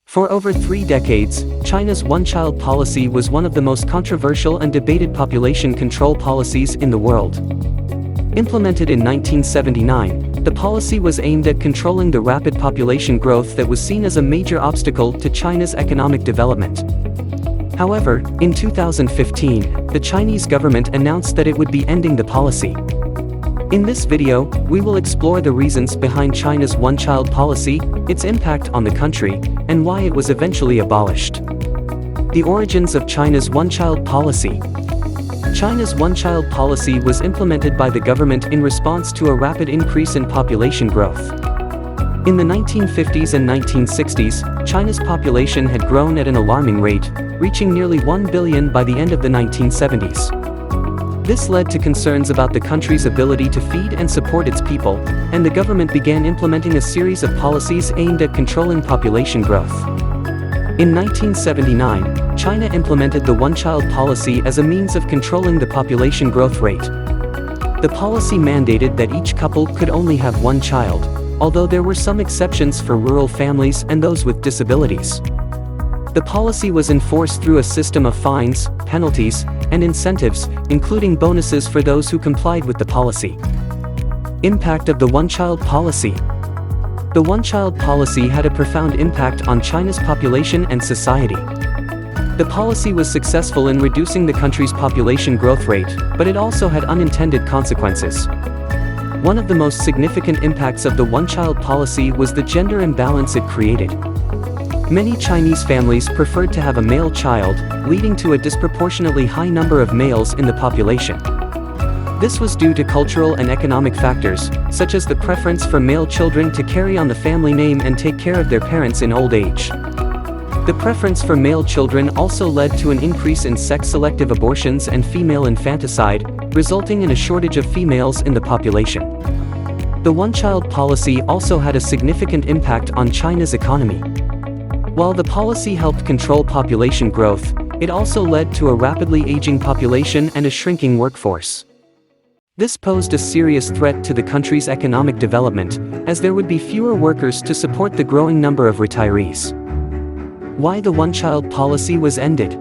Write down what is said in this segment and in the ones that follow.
For over 3 decades, China's one-child policy was one of the most controversial and debated population control policies in the world. Implemented in 1979, the policy was aimed at controlling the rapid population growth that was seen as a major obstacle to China's economic development. However, in 2015, the Chinese government announced that it would be ending the policy. In this video, we will explore the reasons behind China's one-child policy, its impact on the country, and why it was eventually abolished. The origins of China's one-child policy. China's one-child policy was implemented by the government in response to a rapid increase in population growth. In the 1950s and 1960s, China's population had grown at an alarming rate, reaching nearly 1 billion by the end of the 1970s. This led to concerns about the country's ability to feed and support its people, and the government began implementing a series of policies aimed at controlling population growth. In 1979, China implemented the one-child policy as a means of controlling the population growth rate. The policy mandated that each couple could only have one child, although there were some exceptions for rural families and those with disabilities. The policy was enforced through a system of fines, penalties, and incentives, including bonuses for those who complied with the policy. Impact of the one-child policy. The one-child policy had a profound impact on China's population and society. The policy was successful in reducing the country's population growth rate, but it also had unintended consequences. One of the most significant impacts of the one-child policy was the gender imbalance it created. Many Chinese families preferred to have a male child, leading to a disproportionately high number of males in the population. This was due to cultural and economic factors, such as the preference for male children to carry on the family name and take care of their parents in old age. The preference for male children also led to an increase in sex-selective abortions and female infanticide, resulting in a shortage of females in the population. The one-child policy also had a significant impact on China's economy. While the policy helped control population growth, it also led to a rapidly aging population and a shrinking workforce. This posed a serious threat to the country's economic development, as there would be fewer workers to support the growing number of retirees. Why the one-child policy was ended.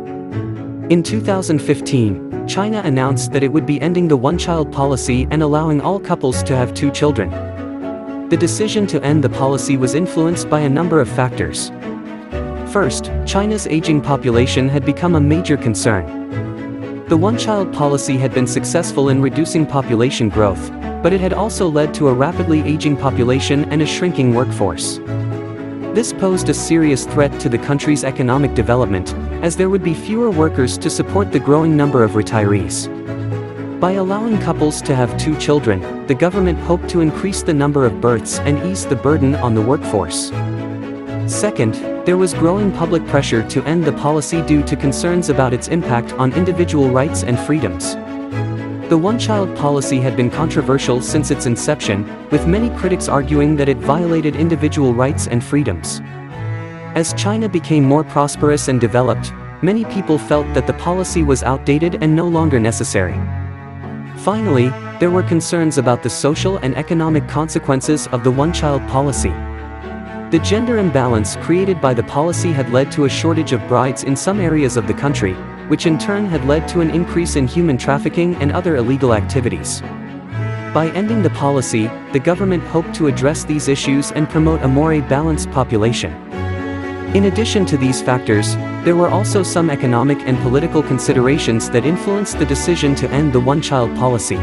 In 2015, China announced that it would be ending the one-child policy and allowing all couples to have 2 children. The decision to end the policy was influenced by a number of factors. First, China's aging population had become a major concern. The one-child policy had been successful in reducing population growth, but it had also led to a rapidly aging population and a shrinking workforce. This posed a serious threat to the country's economic development, as there would be fewer workers to support the growing number of retirees. By allowing couples to have 2 children, the government hoped to increase the number of births and ease the burden on the workforce. Second, there was growing public pressure to end the policy due to concerns about its impact on individual rights and freedoms. The one-child policy had been controversial since its inception, with many critics arguing that it violated individual rights and freedoms. As China became more prosperous and developed, many people felt that the policy was outdated and no longer necessary. Finally, there were concerns about the social and economic consequences of the one-child policy. The gender imbalance created by the policy had led to a shortage of brides in some areas of the country, which in turn had led to an increase in human trafficking and other illegal activities. By ending the policy, the government hoped to address these issues and promote a more balanced population. In addition to these factors, there were also some economic and political considerations that influenced the decision to end the one-child policy.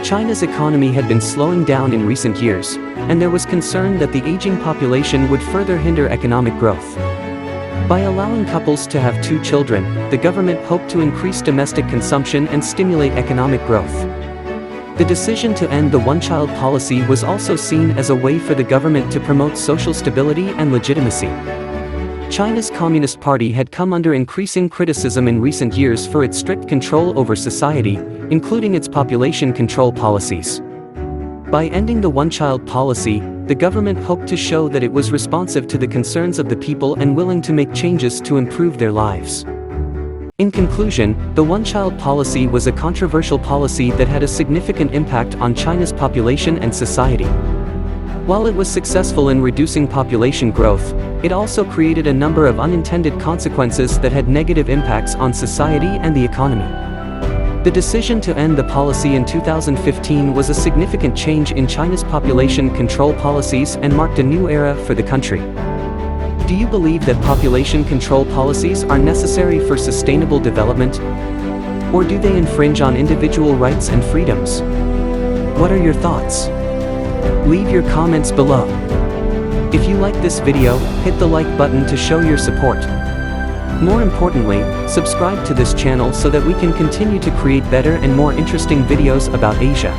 China's economy had been slowing down in recent years, and there was concern that the aging population would further hinder economic growth. By allowing couples to have 2 children, the government hoped to increase domestic consumption and stimulate economic growth. The decision to end the one-child policy was also seen as a way for the government to promote social stability and legitimacy. China's Communist Party had come under increasing criticism in recent years for its strict control over society, including its population control policies. By ending the one-child policy, the government hoped to show that it was responsive to the concerns of the people and willing to make changes to improve their lives. In conclusion, the one-child policy was a controversial policy that had a significant impact on China's population and society. While it was successful in reducing population growth, it also created a number of unintended consequences that had negative impacts on society and the economy. The decision to end the policy in 2015 was a significant change in China's population control policies and marked a new era for the country. Do you believe that population control policies are necessary for sustainable development? Or do they infringe on individual rights and freedoms? What are your thoughts? Leave your comments below. If you like this video, hit the like button to show your support. More importantly, subscribe to this channel so that we can continue to create better and more interesting videos about Asia.